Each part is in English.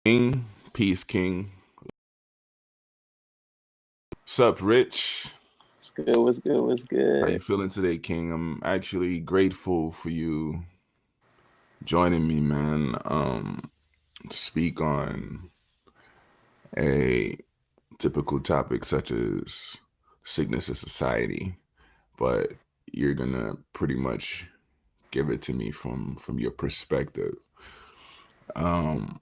King, peace, King. Sup, Rich? What's good? What's good? What's How good? you feeling today, King? I'm actually grateful for you joining me, man. To speak on a typical topic such as sickness of society, but you're gonna pretty much give it to me from your perspective. Um,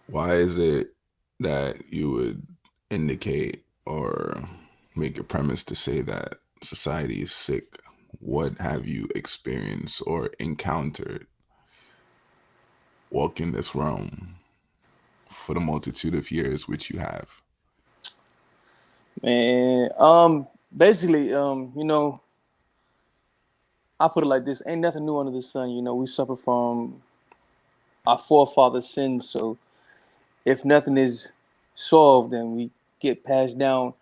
why is it that you would indicate or make a premise to say that society is sick? What have you experienced or encountered walking this realm for the multitude of years which you have? Man, basically, I put it like this: ain't nothing new under the sun. We suffer from our forefathers' sins. So if nothing is solved, then we get passed down.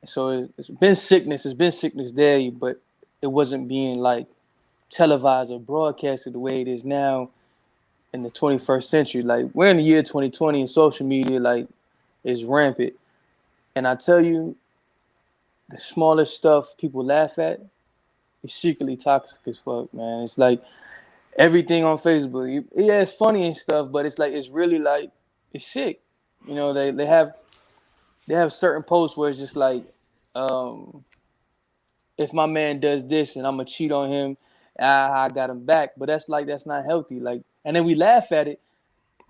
So it's been sickness. It's been sickness there, but it wasn't being like televised or broadcasted the way it is now in the 21st century. Like we're in the year 2020, and social media like is rampant. And I tell you, the smallest stuff people laugh at is secretly toxic as fuck, man. It's like everything on Facebook. Yeah, it's funny and stuff, but it's like it's really like it's sick. They have certain posts where it's just like, um, if my man does this and I'm gonna cheat on him, I got him back. But that's not healthy. Like, and then we laugh at it,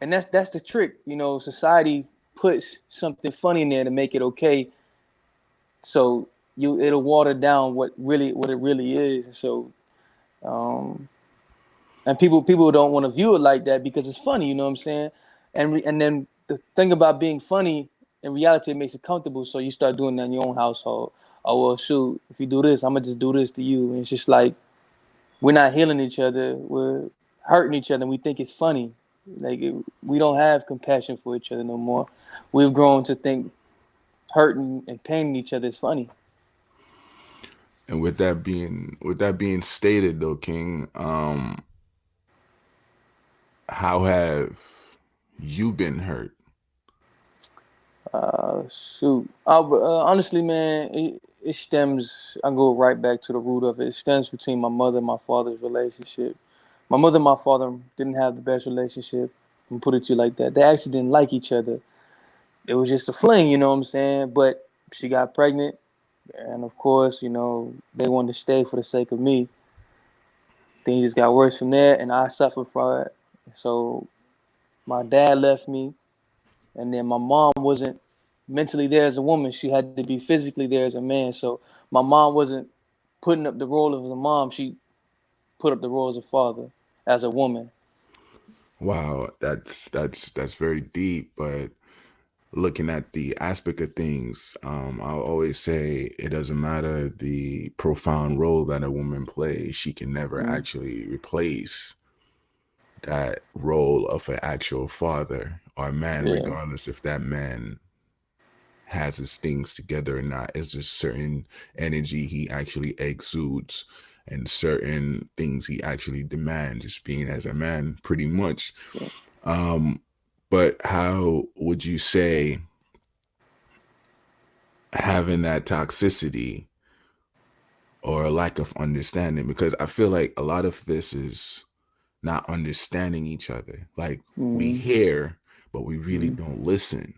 and that's the trick. Society puts something funny in there to make it okay. So it'll water down what it really is. So um, and people don't want to view it like that because it's funny. You know what I'm saying? And then the thing about being funny in reality, it makes it comfortable. So you start doing that in your own household. Oh well, shoot, if you do this, I'm gonna just do this to you. And it's just like we're not healing each other. We're hurting each other. And we think it's funny. We don't have compassion for each other no more. We've grown to think hurting and paining each other is funny. And with that being stated though, King, how have you been hurt? Shoot. Honestly, man, it stems. I go right back to the root of it. It stems between my mother and my father's relationship. My mother and my father didn't have the best relationship. And put it to you like that. They actually didn't like each other. It was just a fling, you know what I'm saying? But she got pregnant, and of course, they wanted to stay for the sake of me. Things just got worse from there, and I suffered from it. So my dad left me, and then my mom wasn't mentally there as a woman. She had to be physically there as a man. So my mom wasn't putting up the role of a mom. She put up the role as a father, as a woman. Wow, that's very deep, but looking at the aspect of things, I'll always say it doesn't matter the profound role that a woman plays, she can never Mm, actually replace that role of an actual father or man, yeah, regardless if that man has his things together or not. It's just certain energy he actually exudes and certain things he actually demands, just being as a man, pretty much. yeah. Um, but how would you say having that toxicity or a lack of understanding? Because I feel like a lot of this is not understanding each other. Like we Mm, hear, but we really mm, don't listen.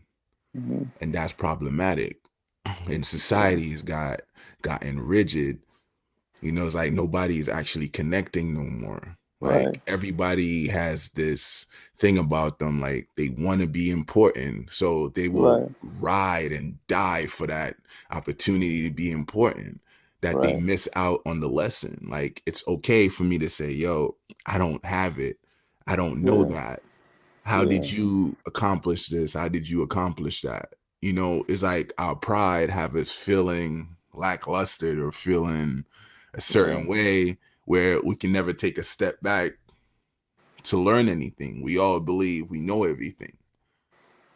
mm, And that's problematic. And yeah, society has gotten rigid. It's like nobody's actually connecting no more. Like right, everybody has this thing about them, like they want to be important. So they will right, ride and die for that opportunity to be important, that they right, miss out on the lesson. Like it's okay for me to say, yo, I don't have it. I don't know yeah, that. How yeah, did you accomplish this? How did you accomplish that? It's like our pride have us feeling lackluster or feeling a yeah. certain way where we can never take a step back to learn anything. We all believe we know everything,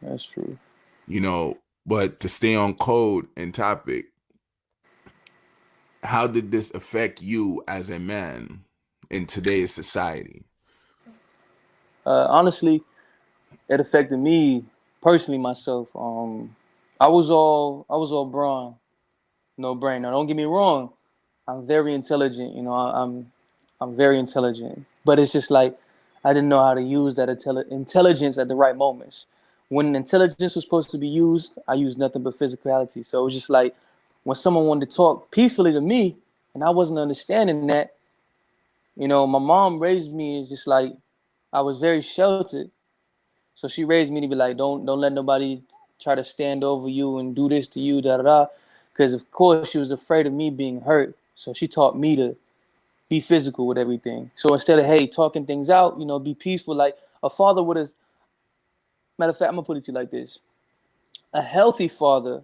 That's true. you know, but to stay on code and topic, how did this affect you as a man in today's society? Honestly, it affected me personally myself. I was all brawn, no brain. Now, don't get me wrong. I'm very intelligent. I'm very intelligent, but it's just like I didn't know how to use that intelligence at the right moments. When intelligence was supposed to be used, I used nothing but physicality. So it was just like when someone wanted to talk peacefully to me, and I wasn't understanding that. My mom raised me just like I was very sheltered. So she raised me to be like, don't let nobody try to stand over you and do this to you, da da da. Because of course she was afraid of me being hurt. So she taught me to be physical with everything. So instead of talking things out, be peaceful. Like a father would have. Matter of fact, I'm gonna put it to you like this: a healthy father,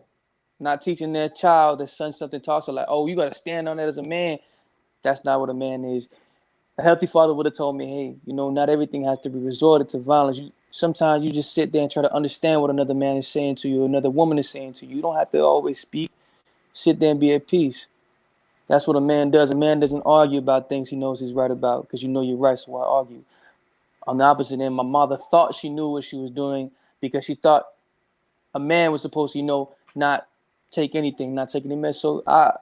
not teaching their child, their son something talks to like, oh, you gotta stand on that as a man. That's not what a man is. A healthy father would have told me, hey, not everything has to be resorted to violence. Sometimes you just sit there and try to understand what another man is saying to you, another woman is saying to you. You don't have to always speak. Sit there and be at peace. That's what a man does. A man doesn't argue about things he knows he's right about because you know you're right, so why argue? On the opposite end, my mother thought she knew what she was doing because she thought a man was supposed to, not take anything, not take any mess. So I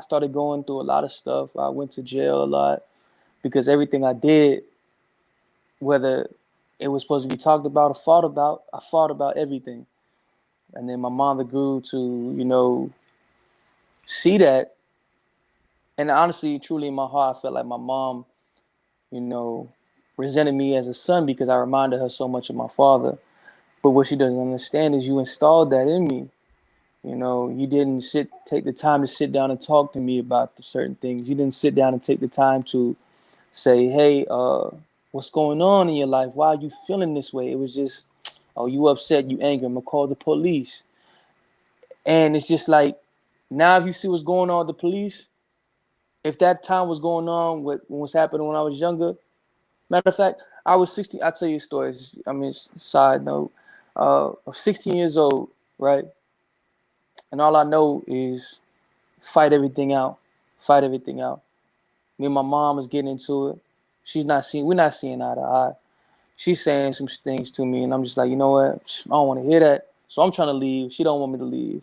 started going through a lot of stuff. I went to jail a lot because everything I did, whether it was supposed to be talked about or fought about, I fought about everything. And then my mother grew to, see that. And honestly, truly in my heart, I felt like my mom, you know, resented me as a son because I reminded her so much of my father. But what she doesn't understand is you installed that in me. You didn't take the time to sit down and talk to me about the certain things. You didn't sit down and take the time to say, hey, what's going on in your life? Why are you feeling this way? It was just, oh, you upset, you angry, I'm gonna call the police. And it's just like, now if you see what's going on with the police, if that time was going on with what was happening when I was younger, matter of fact, I was 16. I'll tell you a story. I mean, side note, of 16 years old, right? And all I know is fight everything out, fight everything out. Me and my mom was getting into it. We're not seeing eye to eye. She's saying some things to me, and I'm just like, you know what? I don't want to hear that. So I'm trying to leave. She don't want me to leave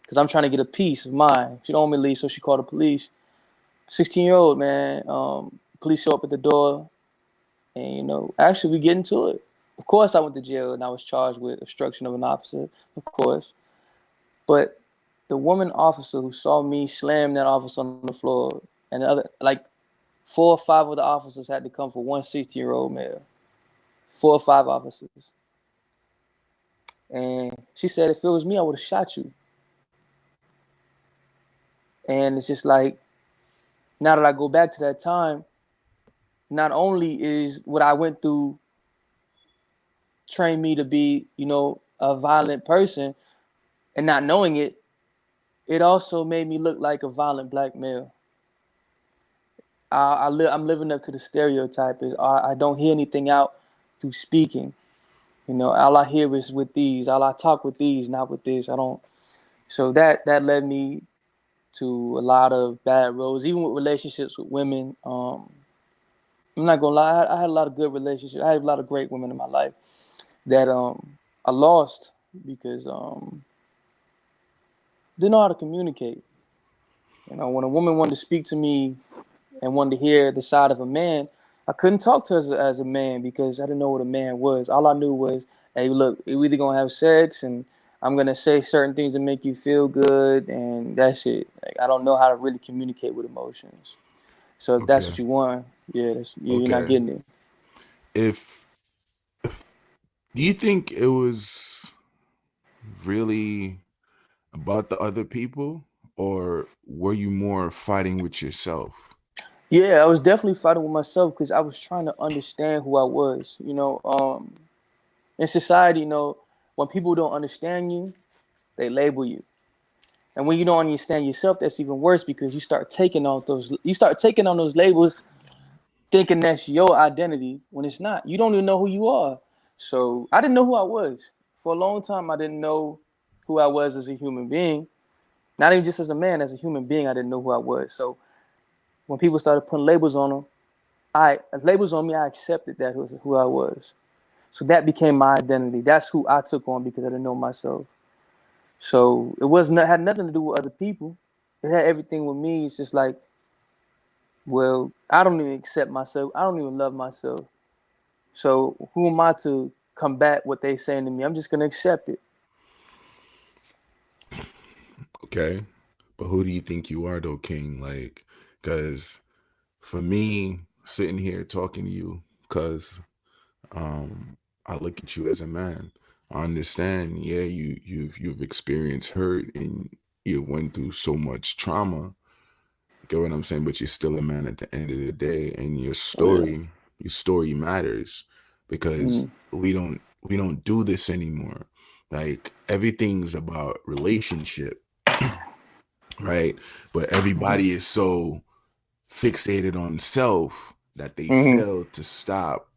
because I'm trying to get a peace of mind. She don't want me to leave, so she called the police. 16-year-old man. Police show up at the door, and actually we get into it. Of course, I went to jail and I was charged with obstruction of an officer, of course. But the woman officer who saw me slam that officer on the floor, and the other, like 4 or 5 of the officers had to come for one 16-year-old male. 4 or 5 officers. And she said, if it was me, I would have shot you. And it's just like, now that I go back to that time, not only is what I went through train me to be, a violent person and not knowing it, it also made me look like a violent black male. I'm living up to the stereotype. Is I don't hear anything out through speaking. All I hear is with these. All I talk with these, not with this. I don't. So that led me to a lot of bad roads, even with relationships with women. I'm not gonna lie, I had a lot of good relationships. I had a lot of great women in my life that I lost because didn't know how to communicate. When a woman wanted to speak to me and wanted to hear the side of a man, I couldn't talk to her as a man because I didn't know what a man was. All I knew was, hey, look, we're either gonna have sex and I'm gonna say certain things to make you feel good, and that's it. Like, I don't know how to really communicate with emotions. So if that's Okay. what you want, yeah, you're not Okay. getting it. If, if do you think it was really about the other people, or were you more fighting with yourself? Yeah, I was definitely fighting with myself because I was trying to understand who I was. In society, when people don't understand you, they label you. And when you don't understand yourself, that's even worse because you start taking on those labels thinking that's your identity when it's not. You don't even know who you are. So I didn't know who I was. For a long time I didn't know who I was as a human being. Not even just as a man, as a human being, I didn't know who I was. So when people started putting labels on them, I labels on me, I accepted that was who I was. So that became my identity. That's who I took on because I didn't know myself. So it wasn't had nothing to do with other people. It had everything with me. It's just like, well, I don't even accept myself. I don't even love myself. So who am I to combat what they saying to me? I'm just gonna accept it. Okay. But who do you think you are though, King? Like, because for me, sitting here talking to you, because I look at you as a man. I understand, yeah, you've experienced hurt and you went through so much trauma. You get what I'm saying? But you're still a man at the end of the day, and Oh yeah. your story matters because Mm, we don't do this anymore. Like everything's about relationship, right? But everybody is so fixated on self that they mm-hmm. fail to stop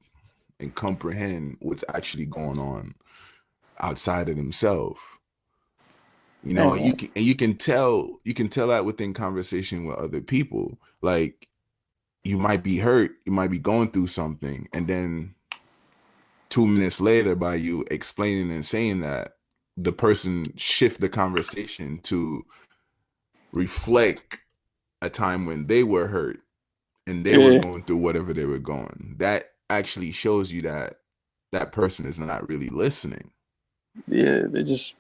and comprehend what's actually going on outside of themselves. You know, Man. you can tell that within conversation with other people. Like you might be hurt, you might be going through something, and then 2 minutes later, by you explaining and saying that, the person shift the conversation to reflect a time when they were hurt and they were Yeah. going through whatever they were going. That actually shows you that that person is not really listening. Yeah. They just.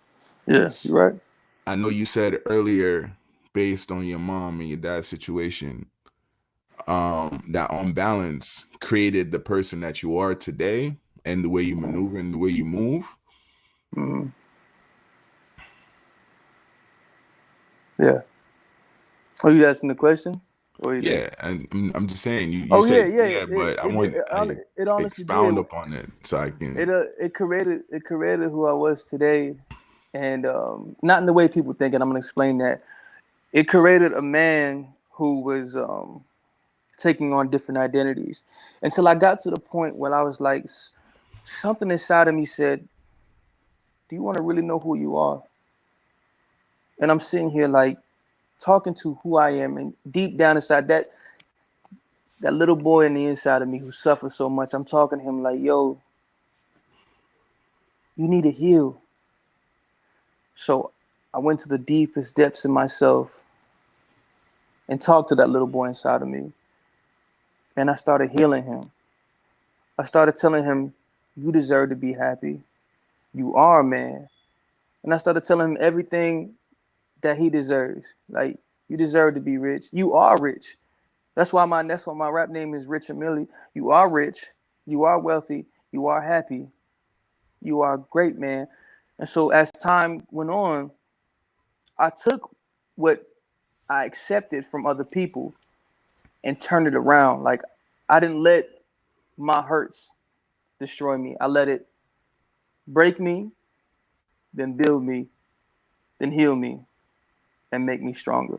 Yeah. You're right. I know you said earlier, based on your mom and your dad's situation, that on balance created the person that you are today and the way you maneuver and the way you move. Mm-hmm. Yeah. Are you asking the question? Or you did? Yeah, and I'm just saying you Oh yeah, said yeah. yeah, but I want I It honestly did. expound upon it so I can. It created who I was today, and not in the way people think. And I'm gonna explain that. It created a man who was taking on different identities until I got to the point where I was like, something inside of me said, "Do you want to really know who you are?" And I'm sitting here like talking to who I am, and deep down inside that little boy in the inside of me who suffers so much, I'm talking to him like, "Yo, you need to heal." So I went to the deepest depths in myself and talked to that little boy inside of me, and I started healing him. I started telling him, "You deserve to be happy. You are a man." And I started telling him everything that he deserves. Like, you deserve to be rich. You are rich. That's why my rap name is Rich and Millie. You are rich. You are wealthy. You are happy. You are a great man. And so as time went on, I took what I accepted from other people and turned it around. Like, I didn't let my hurts destroy me. I let it break me, then build me, then heal me, and make me stronger.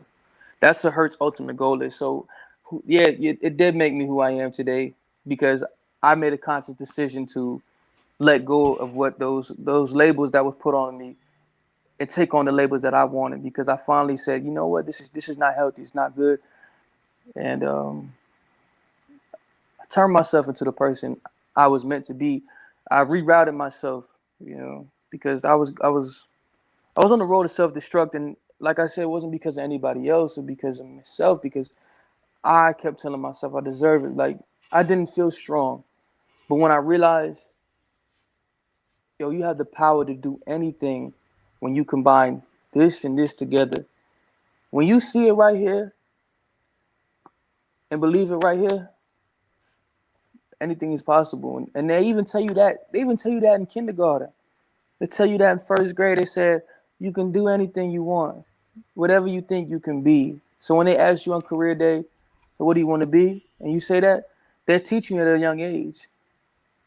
That's what Hurt's ultimate goal is. So, yeah, it did make me who I am today because I made a conscious decision to let go of what those labels that was put on me and take on the labels that I wanted because I finally said, you know what, this is not healthy, it's not good, and I turned myself into the person I was meant to be. I rerouted myself, because I was on the road to self destruct, and like I said, it wasn't because of anybody else or because of myself, because I kept telling myself I deserve it. Like, I didn't feel strong. But when I realized, yo, you have the power to do anything when you combine this and this together. When you see it right here and believe it right here, anything is possible. And they even tell you that. They even tell you that in kindergarten. They tell you that in first grade. They said you can do anything you want, whatever you think you can be. So when they ask you on career day, what do you want to be? And you say that, they're teaching you at a young age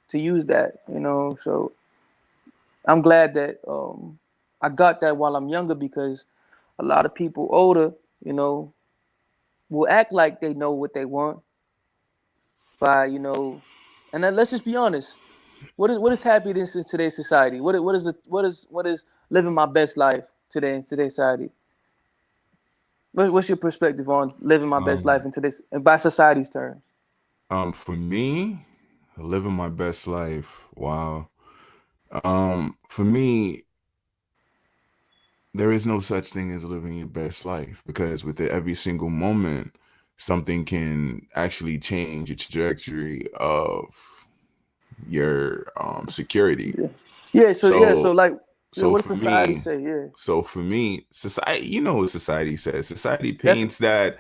to use that, So I'm glad that I got that while I'm younger because a lot of people older, you know, will act like they know what they want by, and then let's just be honest. What is happiness in today's society? What is living my best life today in today's society? What's your perspective on living my best life Um, in today's and by society's terms? For me, living my best life. Wow. For me, there is no such thing as living your best life because with every single moment, something can actually change the trajectory of your security. Yeah. Yeah. So yeah. So So like, yeah, so what does for society me, say? Yeah. society, you know what society says. Society That's paints that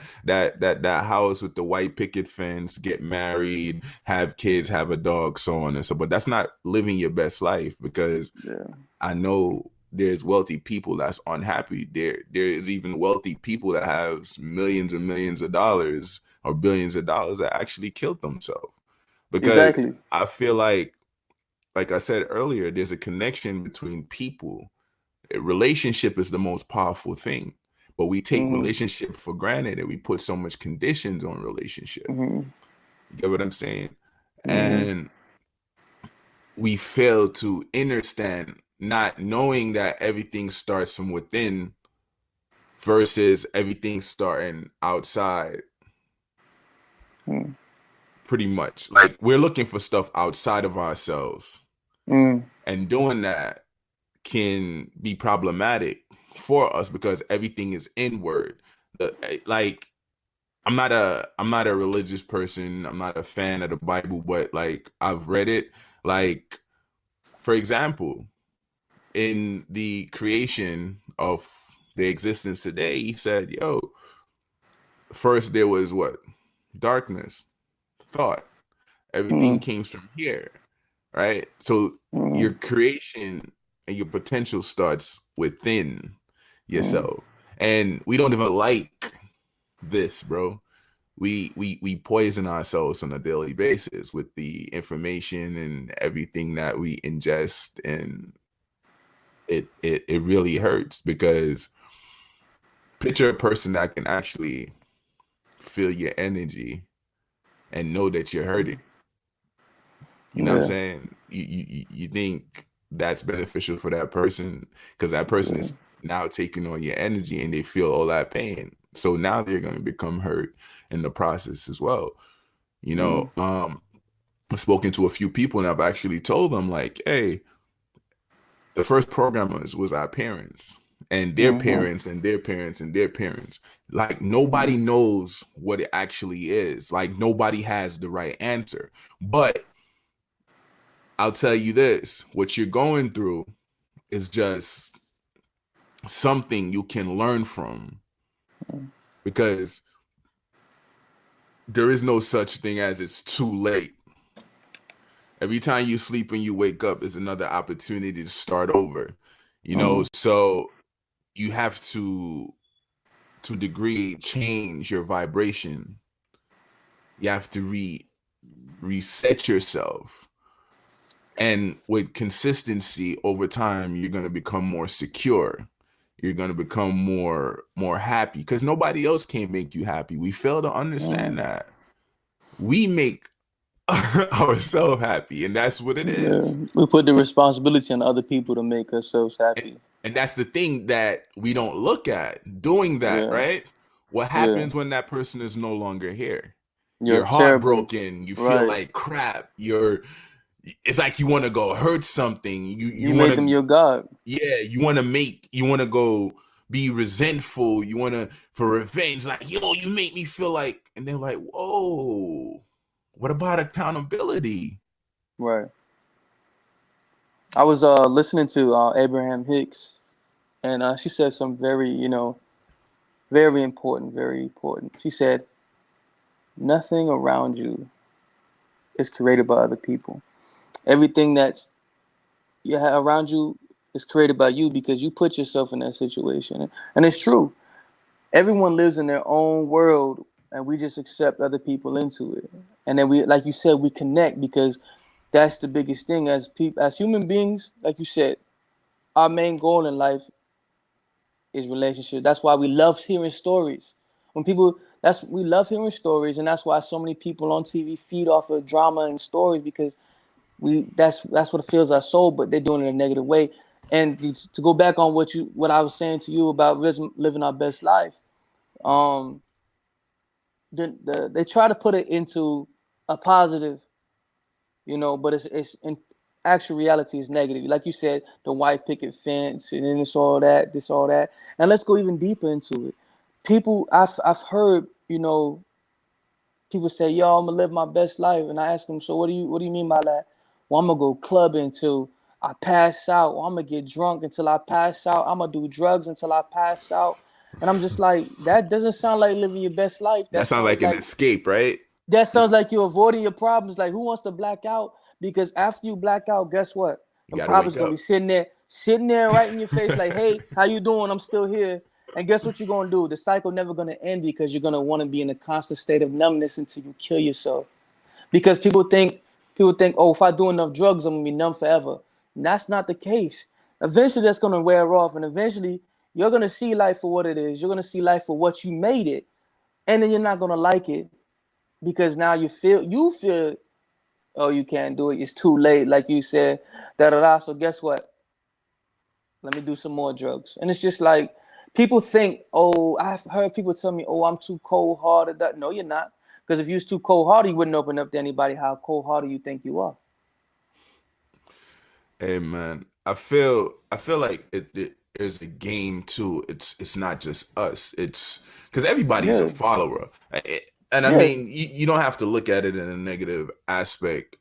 house with the white picket fence, get married, have kids, have a dog, so on and so. But that's not living your best life because yeah. I know there's wealthy people that's unhappy. There's even wealthy people that have millions and millions of dollars or billions of dollars that actually killed themselves. Because Exactly. I feel like I said earlier, there's a connection between people. A relationship is the most powerful thing. But we take Mm-hmm. relationship for granted and we put so much conditions on relationship. Mm-hmm. You get what I'm saying? Mm-hmm. And we fail to understand not knowing that everything starts from within versus everything starting outside pretty much like we're looking for stuff outside of ourselves Mm-hmm. and doing that can be problematic for us because everything is inward like I'm not a religious person. I'm not a fan of the Bible, but like I've read it. Like for example, in the creation of the existence today, he said, yo, first there was what? Darkness, thought. Everything Mm-hmm. came from here, right? So your creation and your potential starts within Mm-hmm. yourself. And we don't even like this, bro. We poison ourselves on a daily basis with the information and everything that we ingest, and it really hurts because picture a person that can actually feel your energy and know that you're hurting. You know what I'm Yeah. saying? You think that's beneficial for that person because that person Yeah. is now taking on your energy and they feel all that pain. So now they're going to become hurt in the process as well. You Mm-hmm. know, I've spoken to a few people and I've actually told them like, hey, the first programmers was our parents and their Mm-hmm. parents and their parents and their parents. Like nobody knows what it actually is. Like nobody has the right answer. But I'll tell you this, what you're going through is just something you can learn from because there is no such thing as it's too late. Every time you sleep and you wake up is another opportunity to start over. You know, Mm-hmm. so you have to a degree change your vibration. You have to reset yourself. And with consistency over time, you're going to become more secure. You're going to become more happy because nobody else can make you happy. We fail to understand that. We make ourselves happy, and that's what it Yeah. is. We put the responsibility on other people to make ourselves And, happy. and that's the thing that we don't look at doing that, Yeah. right? What Yeah. happens when that person is no longer here? You're You're terrible. heartbroken. You feel Right. like crap. It's like you want to go hurt something. You You you want made them to your God. yeah, you want to go be resentful. You want to for revenge. Like yo, you make me feel like, and they're like, whoa, what about accountability? Right. I was listening to Abraham Hicks, and she said some very, very important, very important. She said, "Nothing around you is created by other people. Everything that's you have around you is created by you because you put yourself in that situation." And it's true. Everyone lives in their own world, and we just accept other people into it. And then we, like you said, we connect because that's the biggest thing as people, as human beings. Like you said, our main goal in life is relationships. That's why we love hearing stories. When people, that's we love hearing stories, and that's why so many people on TV feed off of drama and stories because that's what fills our soul, but they're doing it in a negative way. And to go back on what I was saying to you about living our best life, um, they try to put it into. a positive, but it's in actual reality is negative. Like you said, the white picket fence, and then it's all that, this, all that. And let's go even deeper into it. People, I've heard, people say, "Yo, I'm gonna live my best life," and I ask them, "So what do you mean by that?" Well, I'm gonna go clubbing until I pass out, or I'm gonna get drunk until I pass out. I'm gonna do drugs until I pass out. And I'm just like, that doesn't sound like living your best life. That sounds like an escape, right? That sounds like you're avoiding your problems. Like, who wants to black out? Because after you black out, guess what? You Them gotta problems wake gonna be up. sitting there right in your face, like, "Hey, how you doing? I'm still here." And guess what you're gonna do? The cycle never gonna end because you're gonna want to be in a constant state of numbness until you kill yourself. Because people think, oh, if I do enough drugs, I'm gonna be numb forever. And that's not the case. Eventually, that's gonna wear off, and eventually, you're gonna see life for what it is. You're gonna see life for what you made it, and then you're not gonna like it because now you feel, oh, you can't do it. It's too late, like you said, da da da. So guess what? Let me do some more drugs. And it's just like people think, oh, I've heard people tell me, oh, I'm too cold hearted. That no, you're not. Because if you was too cold hearted, you wouldn't open up to anybody how cold hearted you think you are. Hey man, I feel like it there's a game too. It's not just us. It's because everybody's a Yeah, follower. And I yeah, mean, you don't have to look at it in a negative aspect.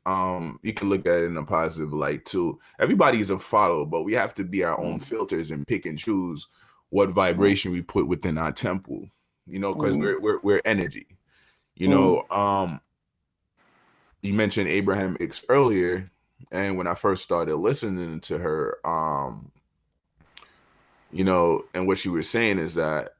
You can look at it in a positive light too. Everybody's a follower, but we have to be our own mm, filters and pick and choose what mm, vibration we put within our temple. Because mm, we're energy. You mm, know, um, you mentioned Abraham Hicks earlier, and when I first started listening to her, and what she was saying is that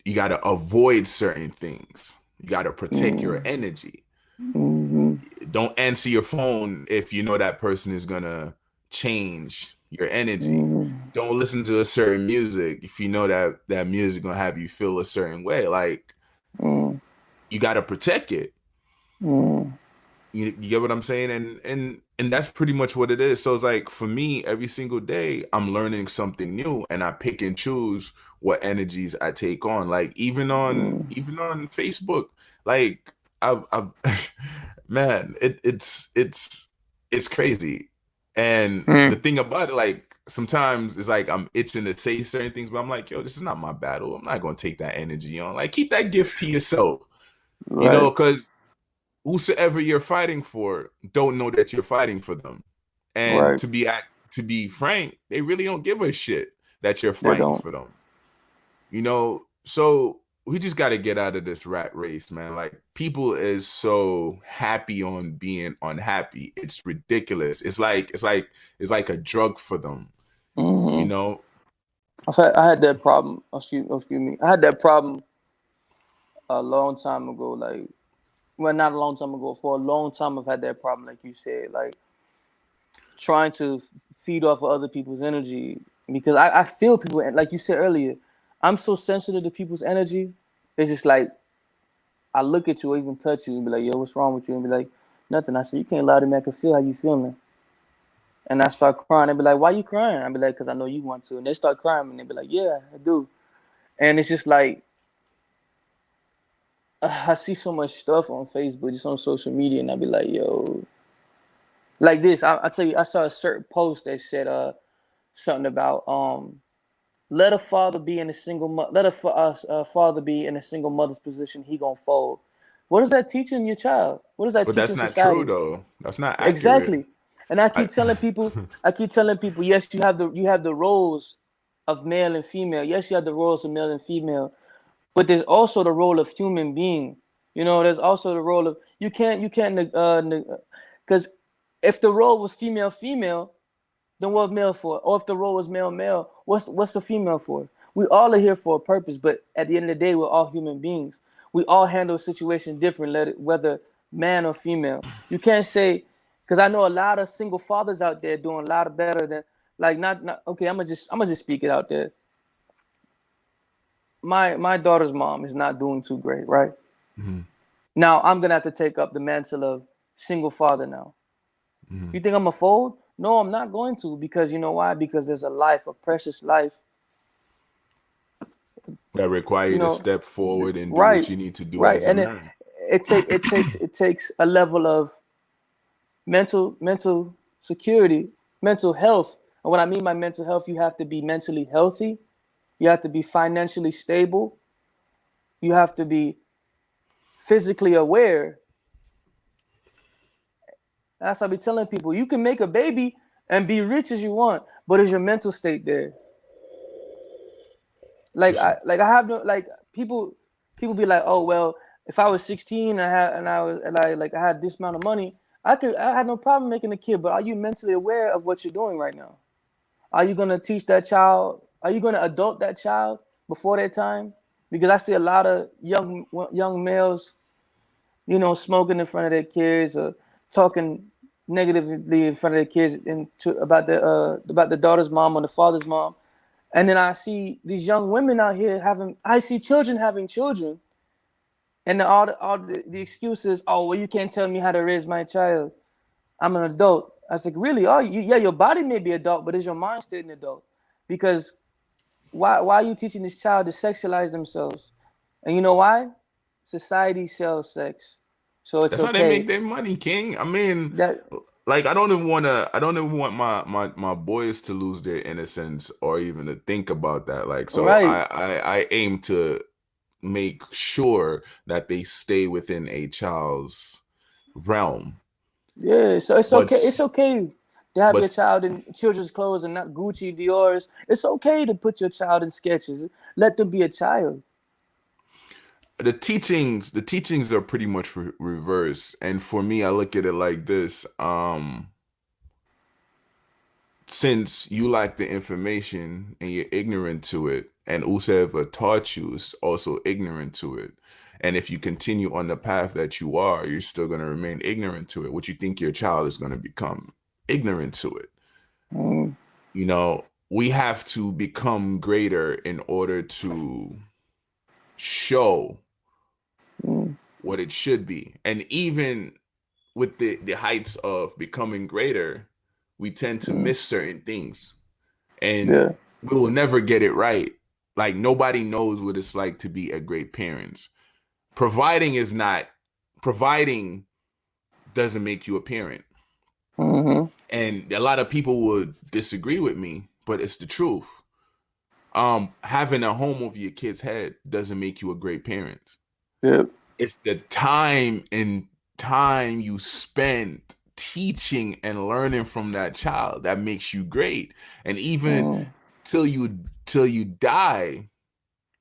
you got to avoid certain things. You got to protect your mm, energy. mm, Don't answer your phone if you know that person is gonna change your energy. mm, Don't listen to a certain music if you know that that music gonna have you feel a certain way. Like mm, you got to protect it. mm, You get what I'm saying? And that's pretty much what it is. So it's like for me, every single day I'm learning something new and I pick and choose what energies I take on. Like mm, even on Facebook, like I've man, it's crazy. And the mm. thing about it, like sometimes it's like I'm itching to say certain things, but I'm like, yo, this is not my battle. I'm not gonna take that energy on. Like keep that gift to yourself, Right, because whosoever you're fighting for don't know that you're fighting for them. And right. to be frank, they really don't give a shit that you're They fighting don't. for them. So we just got to get out of this rat race, man. Like people is so happy on being unhappy. It's ridiculous. It's like a drug for them, you Hmm. know? I had that problem. Excuse me. I had that problem a long time ago. Like, well, not a long time ago. For a long time, I've had that problem, like you said, like trying to feed off of other people's energy because I feel people, and like you said earlier, I'm so sensitive to people's energy. It's just like I look at you or even touch you and be like, "Yo, what's wrong with you?" And be like, "Nothing." I said, "You can't lie to me. I can feel how you feeling." And I start crying. They be like, "Why you crying?" I be like, "Cause I know you want to." And they start crying, and they be like, "Yeah, I do." And it's just like I see so much stuff on Facebook, just on social media, and I be like, "Yo," like this. I tell you, I saw a certain post that said something about let a father be in a let a father be in a single mother's position. He gonna fold. What is that teaching your child? What is that But that's teaching not true society? though. That's not accurate. Exactly. And I I keep telling people, yes, you have the roles of male and female. Yes, you have the roles of male and female, but there's also the role of human being. There's also the role of you can't because if the role was female female, then what male for? Or if the role is male male, what's the female for? We all are here for a purpose, but at the end of the day, we're all human beings. We all handle a situation different, whether man or female. You can't say because I know a lot of single fathers out there doing a lot of better than like not okay. I'm gonna just speak it out there. My daughter's mom is not doing too great, right? Mhm, Now I'm gonna have to take up the mantle of single father now. mhm. You think I'm a fold? No, I'm not going to because you know why? Because there's a life, a precious life. That require You you to know, step forward and do what right, you need to do right, as a man. it takes a level of mental security, mental health. And what I mean by mental health, you have to be mentally healthy, you have to be financially stable, you have to be physically aware. That's what I be telling people. You can make a baby and be rich as you want, but is your mental state there? For Like sure. I have no like people be like, oh well, if I was 16 and I had this amount of money, I had no problem making a kid. But are you mentally aware of what you're doing right now? Are you gonna teach that child? Are you gonna adult that child before their time? Because I see a lot of young males, smoking in front of their kids or talking negatively in front of their kids about the daughter's mom or the father's mom. And then I see these young women out here I see children having children, and all the excuses. Oh, well, you can't tell me how to raise my child. I'm an adult. I was like, really? Oh, yeah, your body may be adult, but is your mind still an adult? Because why are you teaching this child to sexualize themselves? And you know why? Society sells sex, so it's That's how they make okay. their money, King. I mean, That like I don't even want my boys to lose their innocence or even to think about that. Like, so right? I aim to make sure that they stay within a child's realm. Yeah, so it's But okay. It's okay to have your but child in children's clothes and not Gucci, Dior's. It's okay to put your child in sketches. Let them be a child. the teachings are pretty much reverse. And for me, I look at it like this. Since you lack the information and you're ignorant to it, and whosoever taught you is also ignorant to it. And if you continue on the path that you are, you're still going to remain ignorant to it. What you think your child is going to become ignorant to it. Mm, We have to become greater in order to show mm, what it should be. And even with the heights of becoming greater, we tend to mm. miss certain things and Yeah. we will never get it right. Like nobody knows what it's like to be a great parent. Providing is not providing doesn't make you a parent. Mm-hmm. And a lot of people would disagree with me, but it's the truth. Having a home over your kid's head doesn't make you a great parent. Yep. It's the time you spend teaching and learning from that child that makes you great. And even Mm. till you die,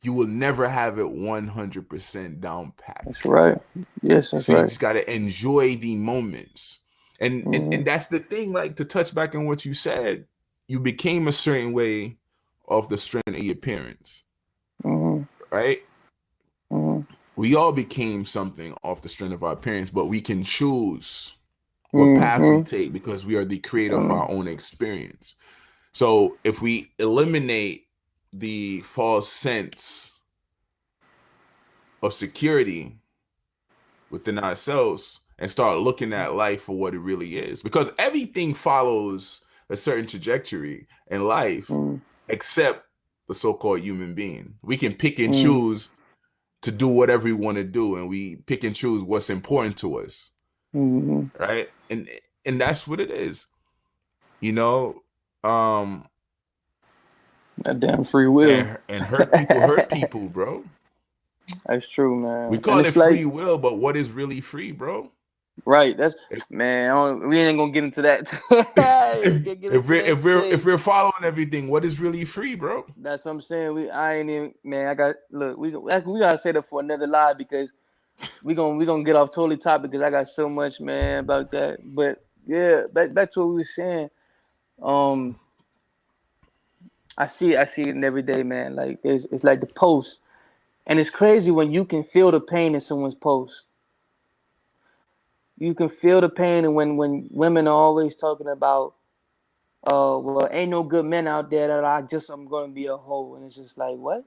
you will never have it 100% down That's pack. right. Yes, that's So you right. just got to enjoy the moments. And Mm-hmm. that's the thing, like to touch back on what you said, you became a certain way of the strength of your parents, Mm-hmm. right? Mm-hmm. We all became something off the strength of our parents, but we can choose what path we Mm-hmm. take because we are the creator of Mm-hmm. our own experience. So if we eliminate the false sense of security within ourselves and start looking at life for what it really is, because everything follows a certain trajectory in life except the so-called human being. We can pick and Mm-hmm. choose to do whatever we want to do, and we pick and choose what's important to us, Mm-hmm. right? And that's what it is, you know. Um, That damn free will. and hurt people, bro. That's true, We man. And call it it's like, free will, but what is really free, bro? right. That's If man. We ain't gonna get into that. We if can get if into we're that if we're today. if we're following everything, what is really free, bro? That's what I'm saying. I ain't even man. I got look. We gotta say that for another live because we gonna get off totally topic because I got so much man about that. But yeah, back to what we were saying. Um, I see it in every day, man. Like it's like the post, and it's crazy when you can feel the pain in someone's post. You can feel the pain, and when women are always talking about, well, ain't no good men out there that I'm gonna be a hoe, and it's just like what?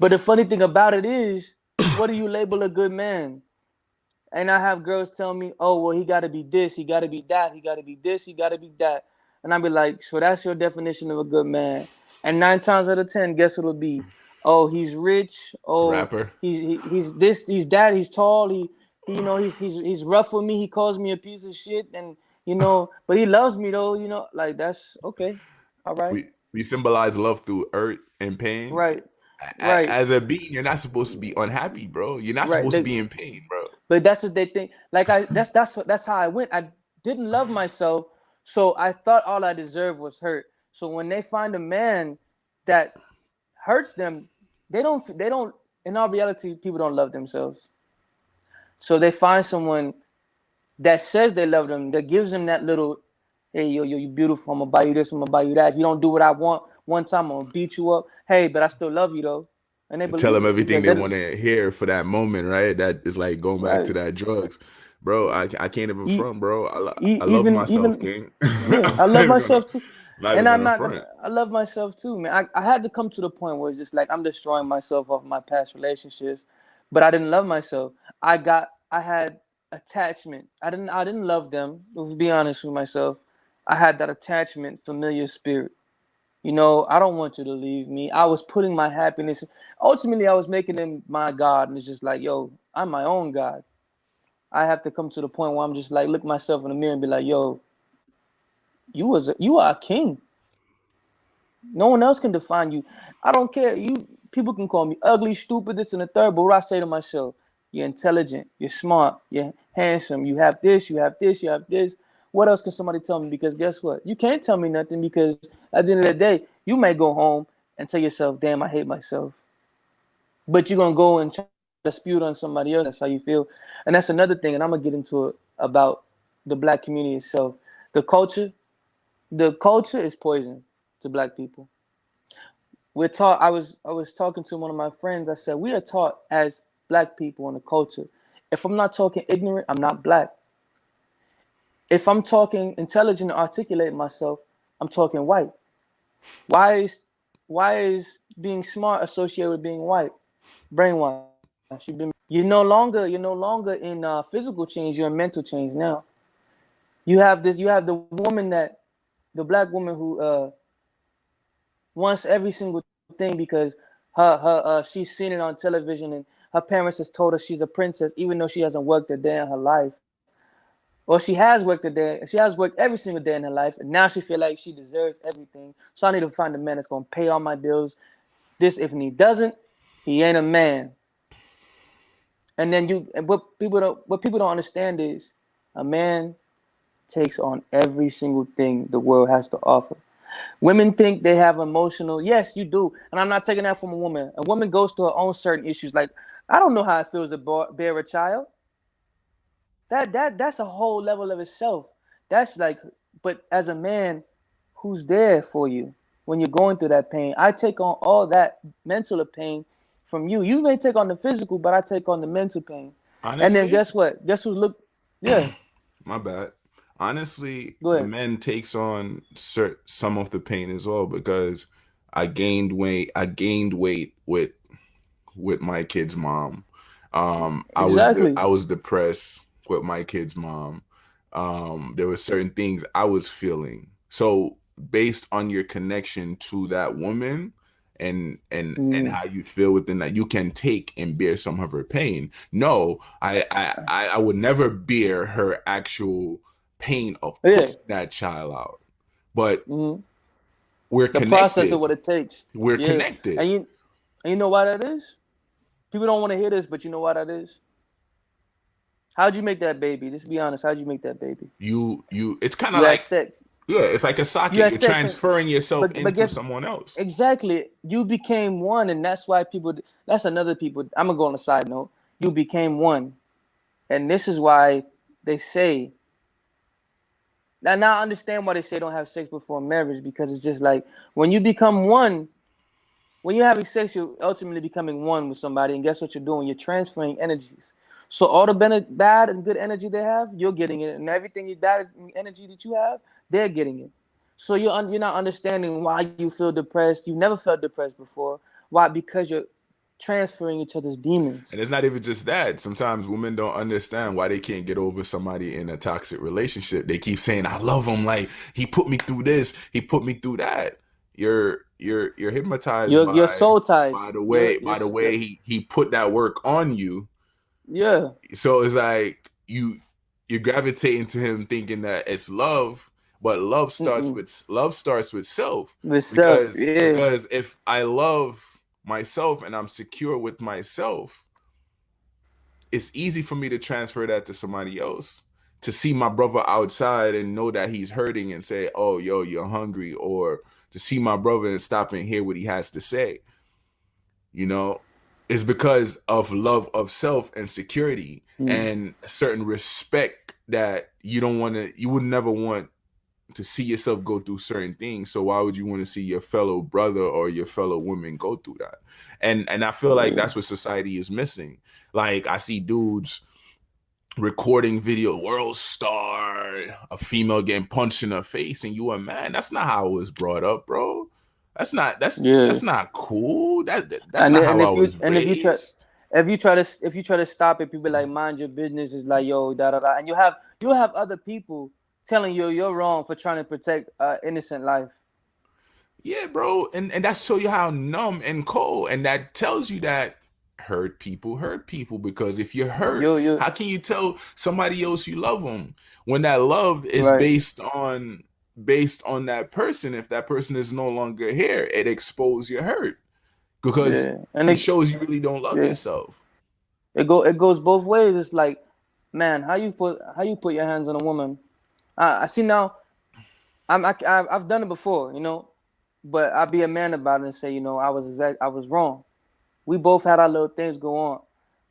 But the funny thing about it is, what do you label a good man? And I have girls tell me, oh, well, he got to be this, he got to be that, he got to be this, he got to be that. And I be like, so that's your definition of a good man. And 9 times out of 10, guess what it'll be? Oh, he's rich. Oh, Rapper. he's this, he's that, he's tall. he's rough with me. He calls me a piece of shit, and but he loves me though. Like that's okay. All right, We symbolize love through hurt and pain. right, right, As a being, you're not supposed to be unhappy, bro. You're not right. supposed to be in pain, bro. But that's what they think. Like that's how I went. I didn't love myself, so I thought all I deserved was hurt. So when they find a man that hurts them, they don't. In all reality, people don't love themselves. So they find someone that says they love them, that gives them that little, hey, yo, you beautiful. I'm gonna buy you this. I'm gonna buy you that. If you don't do what I want one time, I'm gonna beat you up. Hey, but I still love you though, and they Tell believe them it everything because they they want to hear for that moment, right? That is like going back to right. that drugs, bro. I can't even E- front, bro. I love myself, even King. yeah, I I'm not love even gonna myself too, not and even I'm gonna not. front. I love myself too, man. I had to come to the point where it's just like I'm destroying myself off my past relationships, but I didn't love myself. I had attachment. I didn't love them. To be honest with myself, I had that attachment, familiar spirit. I don't want you to leave me. I was putting my happiness. Ultimately, I was making them my God, and it's just like, yo, I'm my own God. I have to come to the point where I'm just like, look myself in the mirror and be like, yo, you are a king. No one else can define you. I don't care. People can call me ugly, stupid, this and the third, but what I say to myself, you're intelligent, you're smart, you're handsome, you have this, you have this, you have this. What else can somebody tell me? Because guess what? You can't tell me nothing because at the end of the day, you may go home and tell yourself, damn, I hate myself. But you're gonna go and try to dispute on somebody else. That's how you feel. And that's another thing, and I'm gonna get into it about the black community itself. The culture, the culture is poison to black people. We're taught. I was talking to one of my friends. I said we are taught as black people in the culture. If I'm not talking ignorant, I'm not black. If I'm talking intelligent and articulating myself, I'm talking white. Why is why is being smart associated with being white? Brainwash. You're no longer in physical change. You're in mental change now. You have this. You have the woman that the black woman who wants every single thing because she's seen it on television and her parents has told her she's a princess even though she hasn't worked a day in her life. Or she has worked a day. She has worked every single day in her life, and now she feel like she deserves everything. So I need to find a man that's gonna pay all my bills. This if he doesn't, he ain't a man. And then what people don't understand is a man takes on every single thing the world has to offer. Women think they have emotional. Yes, you do, and I'm not taking that from a woman. A woman goes through her own certain issues. Like I don't know how it feels to bear a child. That's a whole level of itself. That's like, but as a man, who's there for you when you're going through that pain? I take on all that mental pain from you. You may take on the physical, but I take on the mental pain. And then Honestly, guess what? Guess who's look? Yeah, my bad. Honestly, go the ahead. men takes on some of the pain as well because I gained weight. I gained weight with my kid's mom. I Exactly. was depressed with my kid's mom. There were certain things I was feeling. So based on your connection to that woman and Mm. how you feel within that, you can take and bear some of her pain. No, I would never bear her actual pain of Yeah. putting that child out. But Mm-hmm. we're The process of connected. what it takes. We're Yeah, connected. and you know why that is? People don't want to hear this, but you know why that is? How'd you make that baby? Just be honest. How'd you make that baby? You it's kind of You had like, sex. yeah, it's like a You socket. had You're sex, and transferring yourself but into guess someone else. exactly. You became one, and that's why people. That's another people. I'm gonna go on a side note. You became one, and this is why they say. Now I understand why they say don't have sex before marriage because it's just like when you become one, when you're having sex, you're ultimately becoming one with somebody, and guess what you're doing? You're transferring energies. So all the bad and good energy they have, you're getting it, and everything you bad energy that you have, they're getting it. So you're not understanding why you feel depressed. You never felt depressed before. Why? Because you're transferring each other's demons. And it's not even just that. Sometimes women don't understand why they can't get over somebody in a toxic relationship. They keep saying, "I love him. Like he put me through this. He put me through that." You're hypnoptized Your by soul ties. by the Your way your by the your way he put that work on you, Yeah. So it's like you're gravitating to him thinking that it's love, but Mm-mm. love starts with self. With self. Because Yeah. if I love myself and I'm secure with myself, it's easy for me to transfer that to somebody else. To see my brother outside and know that he's hurting and say, "Oh, yo, you're hungry," or to see my brother and stop and hear what he has to say, you know, is because of love of self and security Mm. and a certain respect that you would never want to see yourself go through certain things. So why would you want to see your fellow brother or your fellow woman go through that? And I feel like Yeah. that's what society is missing. Like I see dudes recording video, world star, a female getting punched in her face, and you a man. That's not how I was brought up, bro. Yeah. That's not cool. That's And not and how I if you was and raised. if you try to stop it, people like mind your business is like yo da da da, and you have other people telling you you're wrong for trying to protect innocent life. Yeah, bro. And that show you how numb and cold. And that tells you that hurt people. Because if you're hurt, You how can you tell somebody else you love them when that love is right. based on that person? If that person is no longer here, it exposes your hurt because Yeah, and it shows you really don't love yeah, yourself. it goes both ways. It's like, man, how you put your hands on a woman? I see now. I've done it before, but I'll be a man about it and say, I was wrong. We both had our little things go on.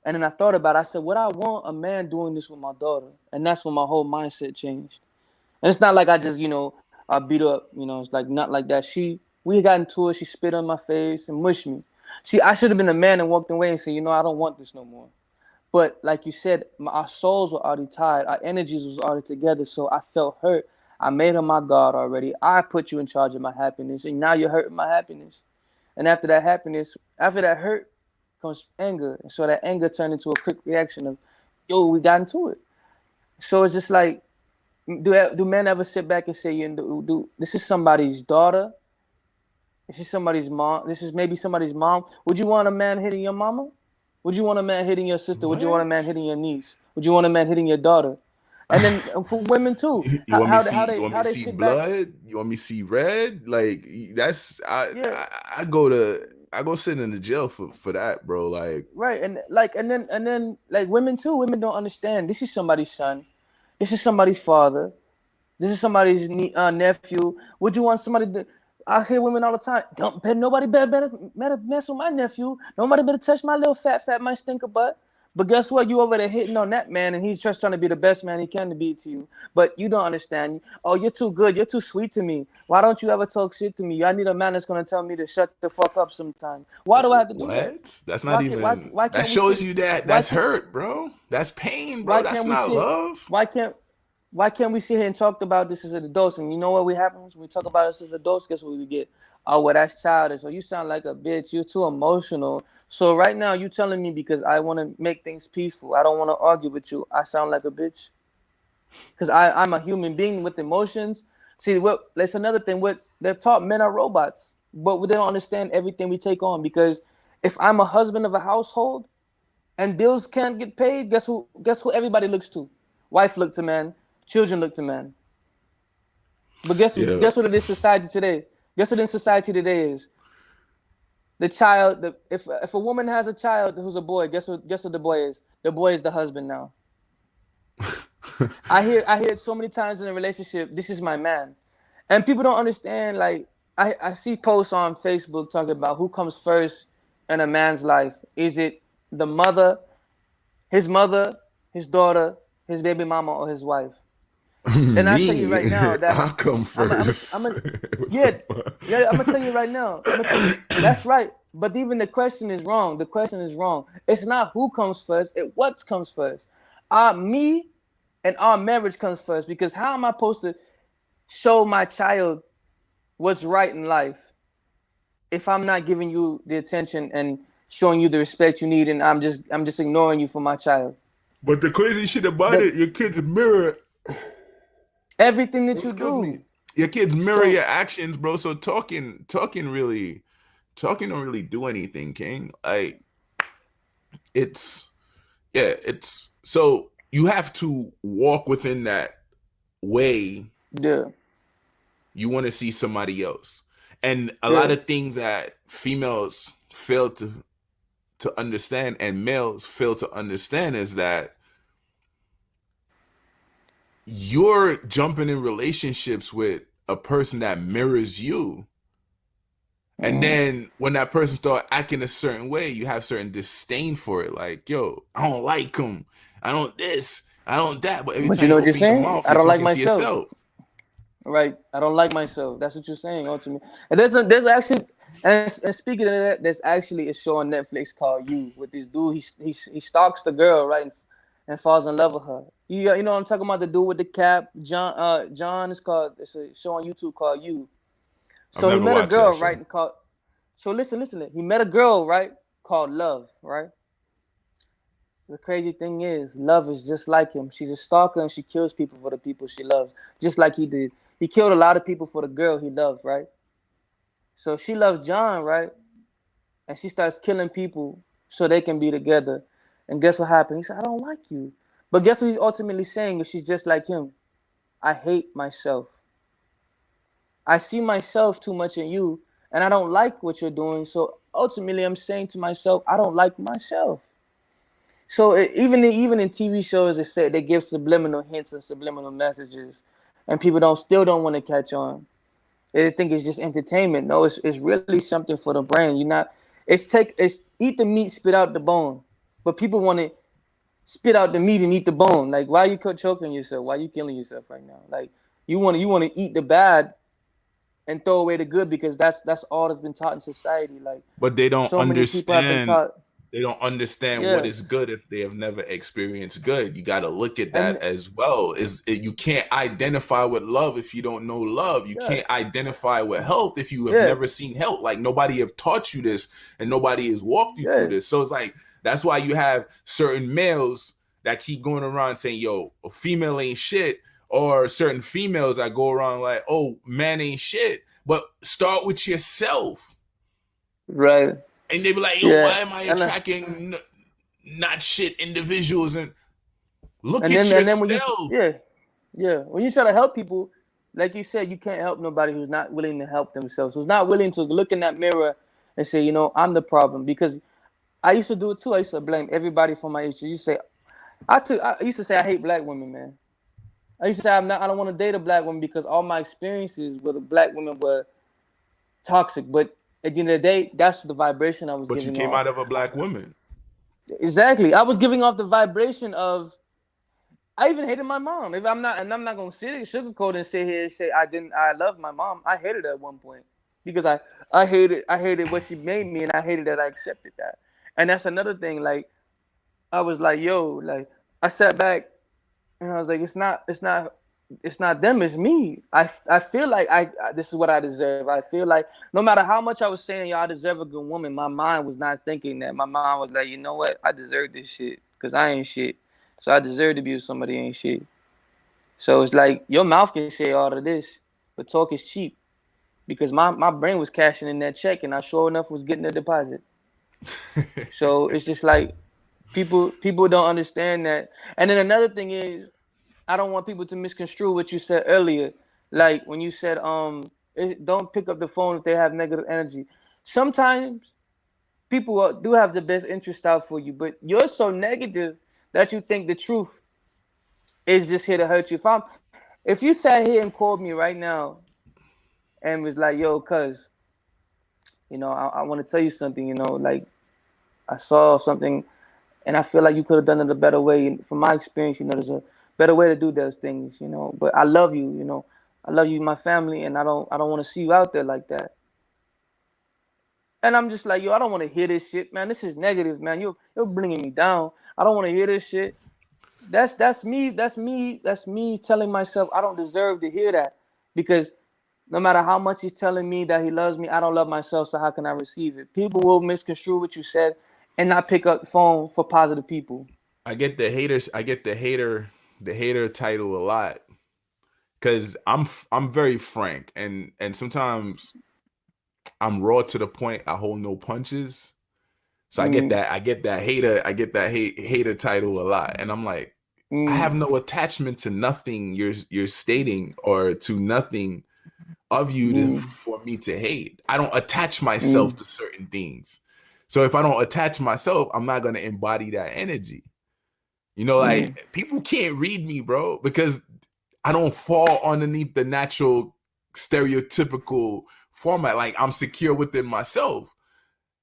And then I thought about it. I said, would I want a man doing this with my daughter? And that's when my whole mindset changed. And it's not like I just, I beat her up, it's like not like that. We got into it, she spit on my face and mushed me. I should have been a man and walked away and said, I don't want this no more. But like you said, our souls were already tied, our energies was already together. So I felt hurt. I made her my God already. I put you in charge of my happiness, and now you're hurting my happiness. And after that hurt, comes anger. And so that anger turned into a quick reaction of, yo, we got into it. So it's just like, do men ever sit back and say, this is somebody's daughter? This is somebody's mom. This is maybe somebody's mom. Would you want a man hitting your mama? Would you want a man hitting your sister? Would you want a man What? hitting your niece? Would you want a man hitting your daughter? And then for women too, You want me to see? You want me how to they see sit back? blood? You want me to see red? Like that's Yeah, I go sit in the jail for that, bro. Like right. And then like women too. Women don't understand. This is somebody's son. This is somebody's father. This is somebody's nephew. Would you want somebody to? I hear women all the time. Don't bet nobody better mess with my nephew. Nobody better touch my little fat my stinker butt. But guess what? You over there hitting on that man, and he's just trying to be the best man he can to be to you. But you don't understand. Oh, you're too good. You're too sweet to me. Why don't you ever talk shit to me? I need a man that's gonna tell me to shut the fuck up sometime. Why do I have to do that? what? That's not even. Why That can't we shows sit? you that Why that's can't hurt, bro. That's pain, bro. why That's can't we not sit? love. Why can't why can't we sit here and talk about this as adults? And you know what happens when we talk about this as adults? Guess what we get? Oh, well, that's childish. Or you sound like a bitch. You're too emotional. So right now, you telling me because I want to make things peaceful. I don't want to argue with you. I sound like a bitch because I'm a human being with emotions. See, what? That's another thing. What they're taught, men are robots, but they don't understand everything we take on. Because if I'm a husband of a household and bills can't get paid, guess who? Guess who? Everybody looks to. Wife look to man. Children look to man. But Yeah. guess what it is society today? Guess what in society today is? The child. If a woman has a child who's a boy, guess what the boy is? The boy is the husband now. I hear it so many times in a relationship. This is my man, and people don't understand. Like I see posts on Facebook talking about who comes first in a man's life. Is it the mother, his daughter, his baby mama, or his wife? And I tell you right Me, now that I come I'm first. a What the yeah, fuck? yeah, I'm gonna tell you right now. I'm gonna tell you that's right. But even the question is wrong. The question is wrong. It's not who comes first, it what comes first. Me and our marriage comes first because how am I supposed to show my child what's right in life if I'm not giving you the attention and showing you the respect you need and I'm just ignoring you for my child. But the crazy shit about The it, your kids mirror. everything that you Excuse me. do. Your kids mirror So your actions, bro. So talking don't really do anything, King. Like it's yeah, it's so you have to walk within that way Yeah, you want to see somebody else. And a lot yeah. of things that females fail to understand and males fail to understand is that you're jumping in relationships with a person that mirrors you. And Mm. then when that person start acting a certain way, you have certain disdain for it. Like, yo, I don't like him. I don't this. I don't that. But every But time you know you what you're open your saying? mouth, I you're don't like talking to myself. yourself. Right? I don't like myself. That's what you're saying ultimately. And there's actually and speaking of that, there's actually a show on Netflix called You with this dude. He stalks the girl, right, and falls in love with her. You know what I'm talking about, the dude with the cap, John is called. It's a show on YouTube called You. I've So he never met a watched girl, that right, show. and called. So listen. He met a girl, right, called Love, right. The crazy thing is, Love is just like him. She's a stalker and she kills people for the people she loves, just like he did. He killed a lot of people for the girl he loved, right? So she loves John, right? And she starts killing people so they can be together. And guess what happened? He said, I don't like you. But guess what he's ultimately saying if she's just like him? I hate myself. I see myself too much in you, and I don't like what you're doing. So ultimately, I'm saying to myself, I don't like myself. So even in TV shows, it said they give subliminal hints and subliminal messages, and people don't want to catch on. They think it's just entertainment. No, it's really something for the brain. You're not. It's eat the meat, spit out the bone. But people want to spit out the meat and eat the bone. Like, why are you choking yourself? Why are you killing yourself right now? Like, you want to eat the bad and throw away the good because that's all that's been taught in society. Like, But they don't so many people have been understand taught. they don't understand what Yeah, is good if they have never experienced good. You got to look at that and as well. You can't identify with love if you don't know love. You yeah, can't identify with health if you have yeah, never seen health. Like nobody have taught you this and nobody has walked you through yeah. this. So it's like that's why you have certain males that keep going around saying, "Yo, a female ain't shit," or certain females that go around like, "Oh, man ain't shit." But start with yourself. Right. And they be like, yo, Yeah, why am I and attracting not shit individuals? And look and at then when you yourself. yeah when you try to help people, like you said, you can't help nobody who's not willing to help themselves. Who's not willing to look in that mirror and say, I'm the problem. Because I used to do it too. I used to blame everybody for my issues. You say I used to say I hate black women, man. I used to say I don't want to date a black woman because all my experiences with a black women were toxic. But at the end of the day, that's the vibration I was But you giving came off. out of a black woman. Exactly. I was giving off the vibration of I even hated my mom. If I'm not, and I'm not gonna sugarcoat and sit here and say I didn't. I love my mom. I hated her at one point because I hated what she made me, and I hated that I accepted that. And that's another thing. Like I was like, yo, like I sat back and I was like, it's not them, it's me. I feel like this is what I deserve. I feel like no matter how much I was saying, y'all deserve a good woman, my mind was not thinking that. My mind was like, you know what? I deserve this shit because I ain't shit. So I deserve to be with somebody who ain't shit. So it's like your mouth can say all of this, but talk is cheap because my brain was cashing in that check and I sure enough was getting a deposit. So it's just like people don't understand that. And then another thing is I don't want people to misconstrue what you said earlier. Like when you said don't pick up the phone if they have negative energy. Sometimes people do have the best interest out for you, but you're so negative that you think the truth is just here to hurt you. If you sat here and called me right now and was like, yo, cuz, I want to tell you something, like I saw something and I feel like you could have done it a better way. And from my experience, there's a better way to do those things, But I love you, I love you, my family, and I don't want to see you out there like that. And I'm just like, yo, I don't want to hear this shit, man. This is negative, man. You're bringing me down. I don't want to hear this shit. That's me. That's me. That's me telling myself I don't deserve to hear that because no matter how much he's telling me that he loves me, I don't love myself. So how can I receive it? People will misconstrue what you said and not pick up the phone for positive people. I get the haters. I get the hater title a lot because I'm very frank and sometimes I'm raw to the point. I hold no punches. So I get that hater title a lot. And I'm like, I have mm, no attachment to nothing you're stating or to nothing of you mm, for me to hate. I don't attach myself mm, to certain things. So if I don't attach myself, I'm not gonna embody that energy. You know, mm, like people can't read me, bro, because I don't fall underneath the natural stereotypical format. Like I'm secure within myself.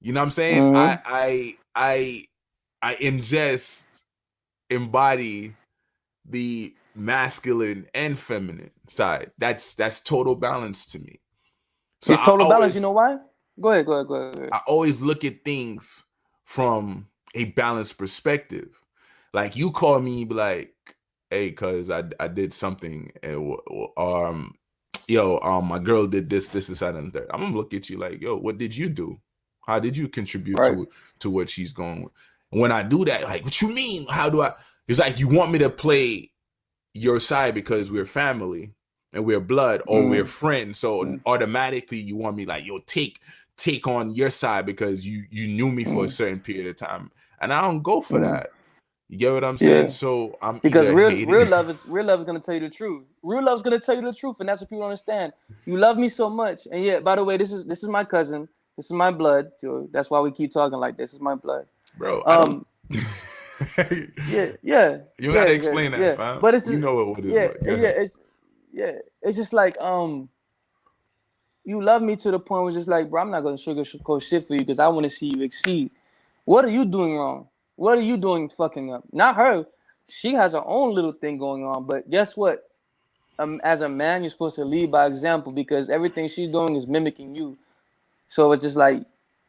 You know what I'm saying? mm. I ingest, embody the masculine and feminine side. That's total balance to me. So It's total balance. You know why? Go ahead. Go ahead. Go ahead. Go ahead. I always look at things from a balanced perspective. Like you call me, be like, hey, cuz I did something, and yo, my girl did this, that, and the third. I'm gonna look at you like, yo, what did you do? How did you contribute Right. to what she's going with? And when I do that, like, what you mean? How do I? It's like you want me to play your side because we're family and we're blood or we're Mm, friends. So mm, automatically you want me like, yo, take on your side because you knew me for a mm, certain period of time. And I don't go for mm. that. You get what I'm saying? Yeah. So I'm Because either hating. real love is gonna tell you the truth. Real love is gonna tell you the truth, and that's what people don't understand. You love me so much, and yeah. By the way, this is my cousin. This is my blood. So that's why we keep talking like this. Is my blood. Bro, I don't Um. Yeah. Yeah. you gotta Yeah. explain that, Yeah. fam. But it's You just know what it is, yeah. but go Yeah. ahead. Yeah. It's just like you love me to the point where it's just like, bro, I'm not gonna sugarcoat shit for you because I want to see you exceed. What are you doing wrong? What are you doing fucking up? Not her. She has her own little thing going on. But guess what? As a man, you're supposed to lead by example because everything she's doing is mimicking you. So it's just like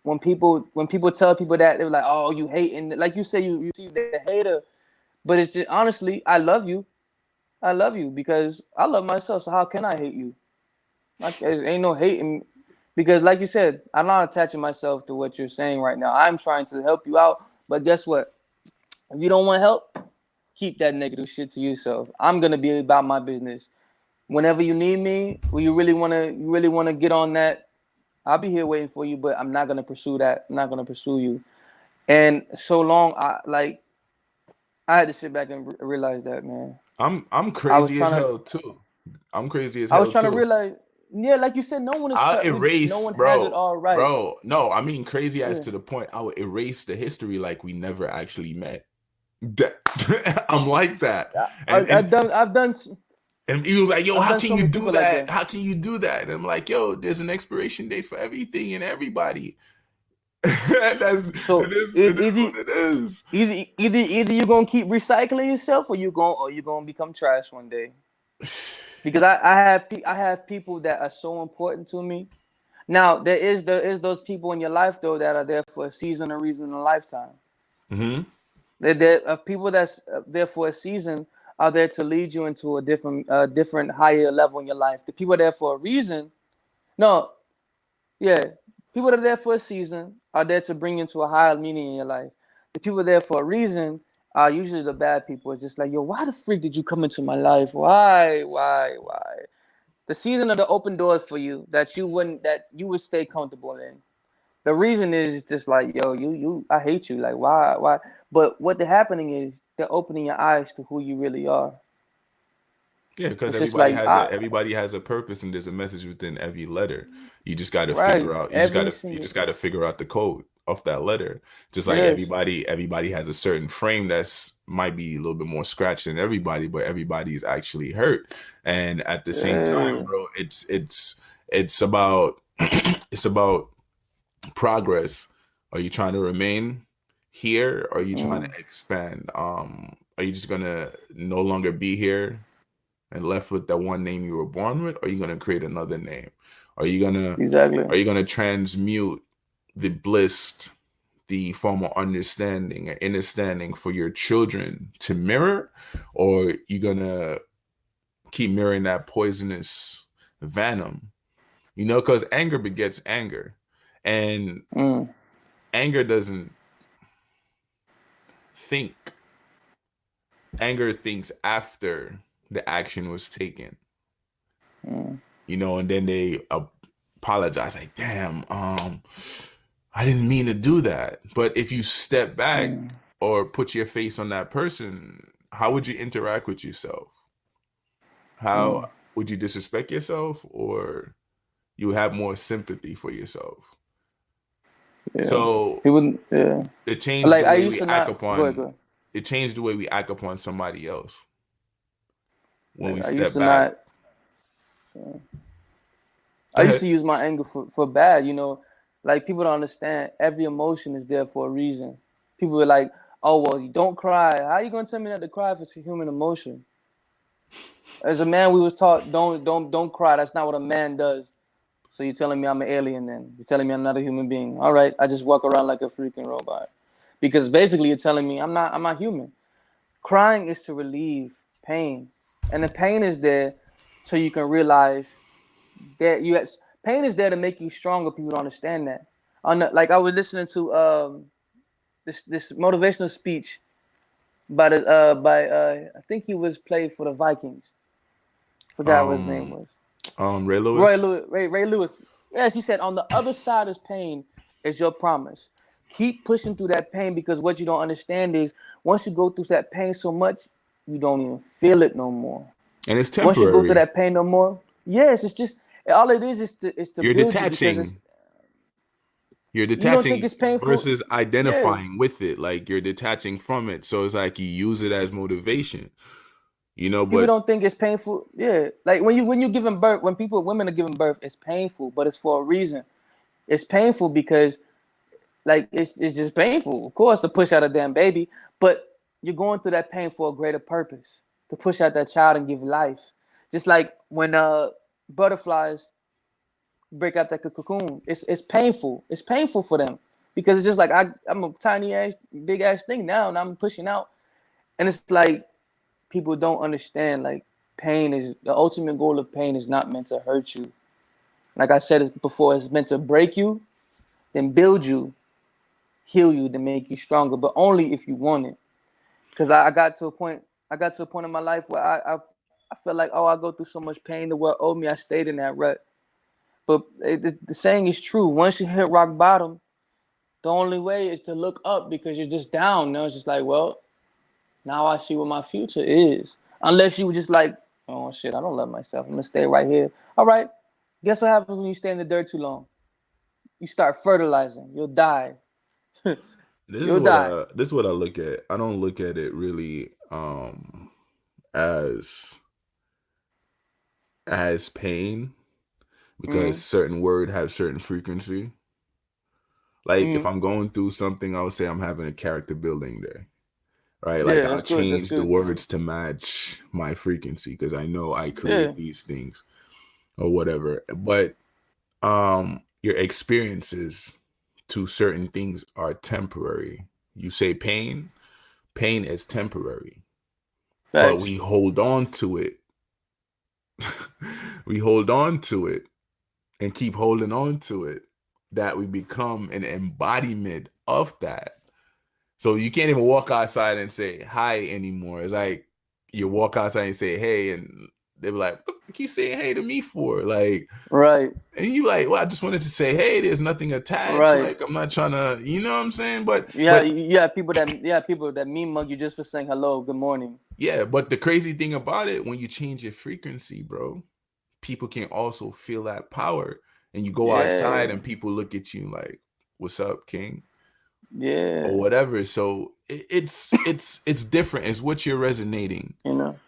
when people tell people that they're like, oh, you hating, like you say, you see the hater, but it's just honestly, I love you because I love myself. So how can I hate you? Like there ain't no hating because, like you said, I'm not attaching myself to what you're saying right now. I'm trying to help you out, but guess what? If you don't want help, keep that negative shit to yourself. I'm gonna be about my business. Whenever you need me, when you really wanna get on that, I'll be here waiting for you. But I'm not gonna pursue that. I'm not gonna pursue you. And so long, I had to sit back and realize that, man. I'm I was crazy as trying to hell too. I'm crazy as I was hell trying to too. realize, yeah, like you said, no one is I'll perfect. No erase, one has it bro, all right. bro. No, I mean crazy as Yeah. to the point I would erase the history like we never actually met. I'm like that, and I, and and he was like, "Yo, I've how done can so you many do people like that? that. How can you do that?" And I'm like, "Yo, there's an expiration date for everything and everybody. So It is what it is." either you're gonna keep recycling yourself or you're gonna become trash one day. Because I have people that are so important to me. Now there is those people in your life though that are there for a season, a reason, a lifetime. Hmm. There are people that's there for a season are there to lead you into a different higher level in your life. The people are there for a reason. No, yeah, people that are there for a season are there to bring you into a higher meaning in your life. The people there for a reason are usually the bad people. It's just like, yo, why the freak did you come into my life? Why? The season of the open doors for you that you would stay comfortable in. The reason is just like, yo, I hate you. Like, why? But what the happening is they're opening your eyes to who you really are. Yeah, because It's just like, everybody has a purpose and there's a message within every letter. You just got to right, figure out every you single, just got to figure out the code of that letter. Just like yes, everybody has a certain frame that's might be a little bit more scratched than everybody, but everybody's actually hurt. And at the same time, yeah, bro, it's about it's about progress. Are you trying to remain here or are you trying to mm, expand? Are you just gonna no longer be here and left with that one name you were born with, or are you gonna create another name? Are you gonna exactly. transmute the bliss, the form of understanding and understanding for your children to mirror, or you gonna keep mirroring that poisonous venom? You know, because anger begets anger, and Mm, anger doesn't think. Anger thinks after the action was taken, mm, you know, and then they apologize like, damn, I didn't mean to do that. But if you step back Mm, or put your face on that person, how would you interact with yourself? How mm, would you disrespect yourself, or you have more sympathy for yourself? yeah. So People, yeah. it changed Like the I way used we to act not go ahead, go upon ahead. it changed the way we act upon somebody else when we I used step to back. not. Go I used ahead. to use my anger for bad. Like people don't understand. Every emotion is there for a reason. People are like, "Oh well, you don't cry. How are you gonna tell me not to cry if it's a human emotion?" As a man, we was taught don't cry. That's not what a man does. So you're telling me I'm an alien then? You're telling me I'm not a human being? All right, I just walk around like a freaking robot. Because basically you're telling me I'm not human. Crying is to relieve pain, and the pain is there so you can realize that pain is there to make you stronger. People don't understand that. Like I was listening to this motivational speech by I think he was played for the Vikings. Forgot what his name Um was. Ray Lewis. Ray Lewis. Yes, he said on the other side of pain is your promise. Keep pushing through that pain because what you don't understand is once you go through that pain so much, you don't even feel it no more. And it's Once you go through temporary. that pain no more, yes, it's just all it is to You're build you because it's detaching. You're you don't think detaching it's painful. versus Yeah, identifying with it. Like you're detaching from it. So it's like you use it as motivation, people but don't think it's painful. Yeah, like when you giving birth, when women are giving birth, it's painful, but it's for a reason. It's painful because like it's just painful, of course, to push out a damn baby, but you're going through that pain for a greater purpose to push out that child and give life. Just like when butterflies break out that cocoon, it's painful. It's painful for them because it's just like I'm a tiny ass, big ass thing now, and I'm pushing out, and it's like people don't understand. Like pain is the ultimate goal of pain is not meant to hurt you. Like I said it before, it's meant to break you, then build you, heal you, to make you stronger, but only if you want it. Because I got to a point. I got to a point in my life where I felt like, oh, I go through so much pain. The world owed me. I stayed in that rut. But the saying is true. Once you hit rock bottom, the only way is to look up because you're just down. Now it's just like, well, now I see what my future is. Unless you were just like, oh shit, I don't love myself. I'm gonna stay right here. All right. Guess what happens when you stay in the dirt too long? You start fertilizing. You'll die. You'll die. this is what I look at. I don't look at it really as pain, because Mm-hmm. certain word have certain frequency. Like if Mm-hmm. I'm going through something, I would say I'm having a character building day, right? Like Yeah, I'll that's good. That's change the good. words to match my frequency because I know I Yeah. create these things or whatever. But your experiences to certain things are temporary. You say pain is temporary, but Facts. we hold on to it. We hold on to it and keep holding on to it, that we become an embodiment of that. So you can't even walk outside and say hi anymore. It's like you walk outside and say hey, and they be like, "What the fuck you saying hey to me for?" Like, Right. and you like, "Well, I just wanted to say hey. There's nothing attached. Right. Like, I'm not trying to, you know what I'm saying?" But Yeah. People that mean mug you just for saying hello, good morning. yeah, but the crazy thing about it, when you change your frequency, bro, people can also feel that power. And you go outside Yeah. and people look at you like, "What's up, King?" or Yeah. whatever. So it's different. It's what you're resonating. You know.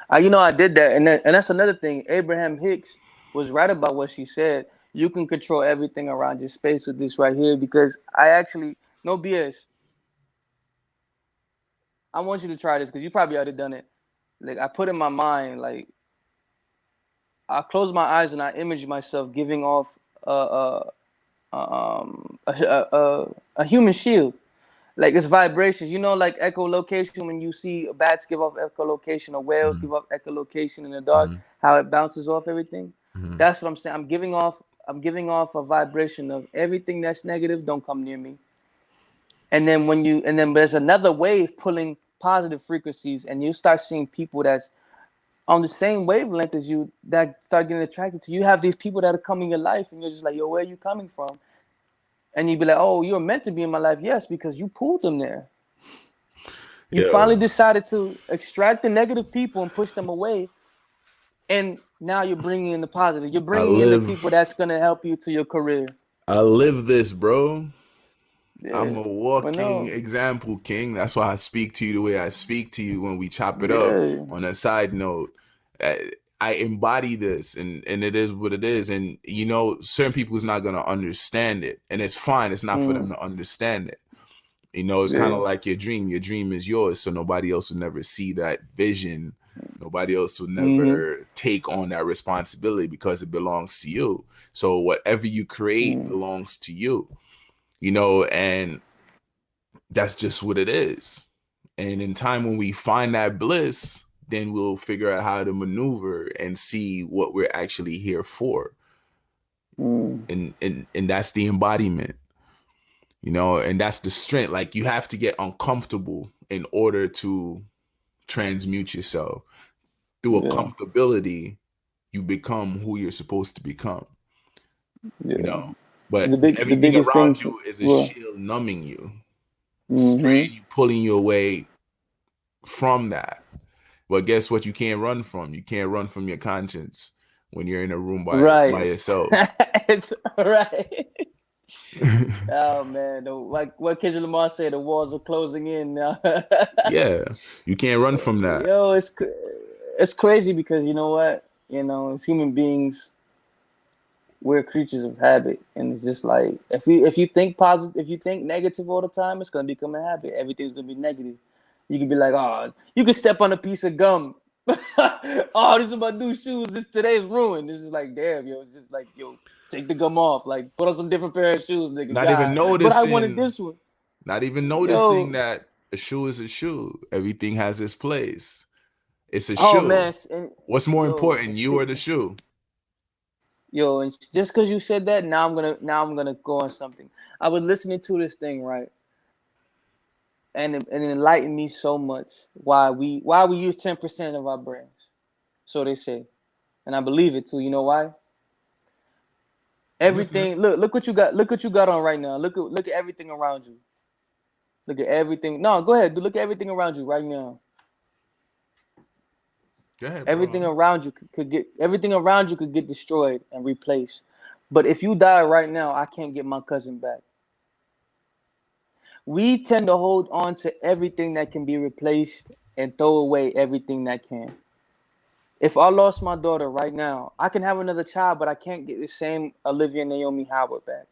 I did that, and that's another thing. Abraham Hicks was right about what she said. You can control everything around your space with this right here because I actually no BS. I want you to try this because you probably already done it. Like I put in my mind, like I close my eyes and I image myself giving off a human shield. Like it's vibrations, like echolocation. When you see bats give off echolocation or whales Mhm, give off echolocation in the dark, mhm, how it bounces off everything. mhm. That's what I'm saying. I'm giving off a vibration of everything that's negative. Don't come near me. And then there's another wave pulling positive frequencies, and you start seeing people that's on the same wavelength as you that start getting attracted to you. You have these people that are coming in your life, and you're just like, yo, where are you coming from? And you'd be like, oh, you're meant to be in my life. Yes, because you pulled them there. You finally Yo, decided to extract the negative people and push them away. And now you're bringing in the positive. You're I bringing in the people live that's going to help you to your career. I live this, bro. I'm Yeah. a But walking no. example, King. That's why I speak to you the way I speak to you when we chop it up. Yeah. On a side note, I embody this, and it is what it is. And certain people is not gonna understand it, and it's fine. It's not for them Mm, to understand it. It's kind of yeah. like your dream. Your dream is yours, so nobody else will never see that vision. Nobody else will Mm-hmm. never take on that responsibility because it belongs to you. So whatever you create Mm, belongs to you. And that's just what it is. And in time when we find that bliss, then we'll figure out how to maneuver and see what we're actually here for. mm, And that's the embodiment, and that's the strength. Like you have to get uncomfortable in order to transmute yourself. Through a yeah. comfortability, you become who you're supposed to become, you Yeah. know. But The everything biggest around things. you is a Well. shield numbing you, Mm-hmm. straining you, pulling you away from that. But guess what? You can't run from. You can't run from your conscience when you're in a room by Right. yourself. It's right. Oh man, like what Kendrick Lamar said, the walls are closing in now. Yeah, you can't run from that. Yo, it's crazy because you know what? As human beings, we're creatures of habit, and it's just like if you think positive, if you think negative all the time, it's gonna become a habit. Everything's gonna be negative. You can be like, oh, you can step on a piece of gum. Oh, this is my new shoes. This today's ruined. This is like, damn, yo. It's just like, yo, take the gum off. Like, put on some different pair of shoes, nigga. Not even God, but I wanted noticing, this one. not even noticing Yo, that a shoe is a shoe. Everything has its place. It's a oh shoe. man, and What's more yo, important, you or the shoe? and just because you said that, now I'm gonna go on something. I was listening to this thing, right, and it enlightened me so much why we use 10% of our brains. So they say, and I believe it too. You know why? I'm listening. Everything. Look what you got. Look what you got on right now. Look at everything around you. Look at everything. No, go ahead. Look at everything around you right now. Go ahead, Everything bro. around you could get destroyed and replaced. But if you die right now, I can't get my cousin back. We tend to hold on to everything that can be replaced and throw away everything that can. If I lost my daughter right now, I can have another child, but I can't get the same Olivia Naomi Howard back.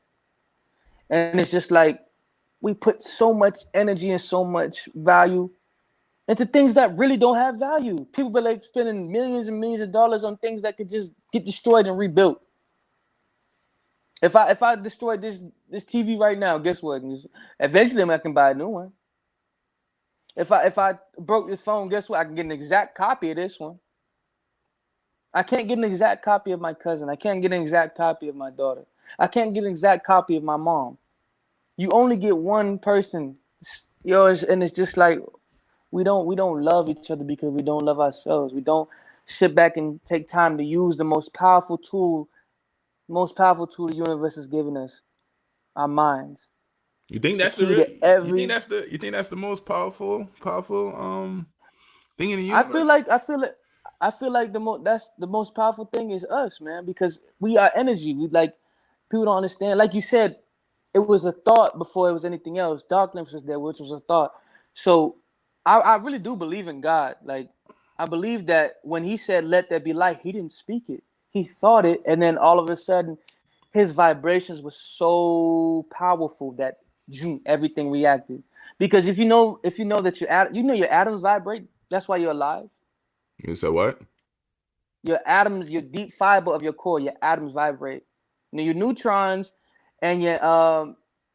And it's just like we put so much energy and so much value into things that really don't have value. People be like spending millions and millions of dollars on things that could just get destroyed and rebuilt. If I destroy this TV right now, guess what? Eventually I can buy a new one. If I broke this phone, guess what? I can get an exact copy of this one. I can't get an exact copy of my cousin. I can't get an exact copy of my daughter. I can't get an exact copy of my mom. You only get one person, and it's just like we don't love each other because we don't love ourselves. We don't sit back and take time to use the most powerful tool the universe has given us, our minds. You think The that's the key real? to You think every that's the most powerful thing in the I feel universe? like I feel it. I feel like that's the most powerful thing is us, man, because we are energy. We like people don't understand. Like you said, it was a thought before it was anything else. Darkness was there, which was a thought. So I really do believe in God. Like I believe that when He said, "Let there be light," He didn't speak it. He thought it, and then all of a sudden, His vibrations were so powerful that everything reacted. Because if you know that your atoms vibrate, that's why you're alive. You said what? Your atoms, your deep fiber of your core, your atoms vibrate. Your neutrons and your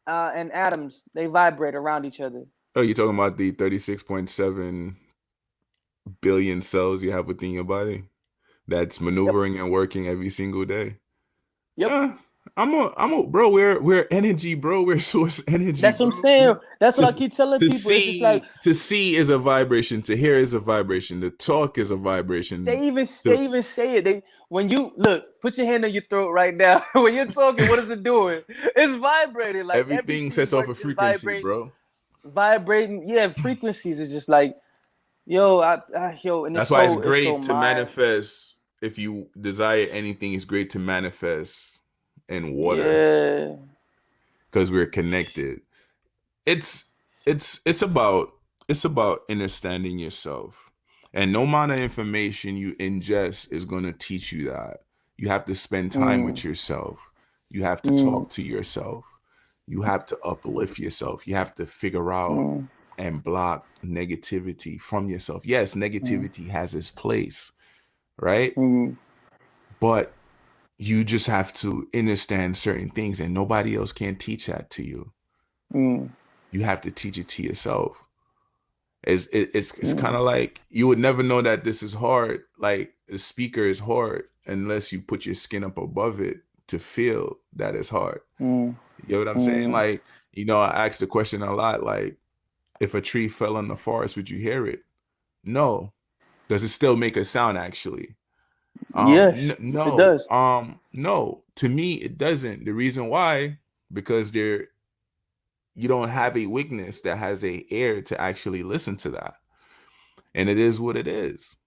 and atoms, they vibrate around each other. Oh, you're talking about the 36.7 billion cells you have within your body that's Yep. maneuvering and working every single day. Yep. Yeah, bro. We're energy, bro. We're source energy, That's what I'm bro. saying. That's what I To keep telling to people. It's just like see is a vibration. To hear is a vibration. To talk is a vibration. they To even say it. They when you look, put your hand on your throat right now. When you're talking, what is it doing? It's vibrating. Like everything everything sets off a works in frequency, vibration, bro. vibrating. Yeah, frequencies is just like yo, and That's why it's it's so great to mind. manifest. If you desire anything, it's great to manifest in water Yeah. because we're connected. It's it's about understanding yourself, and no amount of information you ingest is going to teach you that. You have to spend time Mm, with yourself. You have to mm, talk to yourself. You have to uplift yourself. You have to figure out mm, and block negativity from yourself. Yes, mm, negativity has its place, right? mm, But you just have to understand certain things, and nobody else can teach that to you. mm, You have to teach it to yourself. It's kind mm, of like you would never know that this is hard. Like the speaker is hard unless you put your skin up above it to feel that it's hard. mm, You know what I'm saying? mm. Like, I ask the question a lot, like, if a tree fell in the forest, would you hear it? No. Does it still make a sound actually? Yes, it No. does. No. To me, it doesn't. The reason why, because you don't have a weakness that has a ear to actually listen to that. And it is what it is.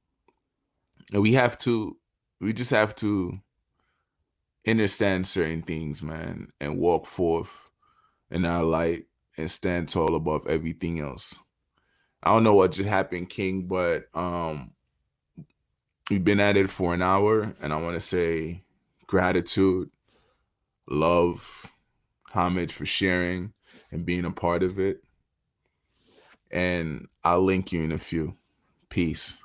And we just have to understand certain things, man, and walk forth in our light and stand tall above everything else. I don't know what just happened, King, but we've been at it for an hour, and I want to say gratitude, love, homage for sharing and being a part of it. And I'll link you in a few. Peace.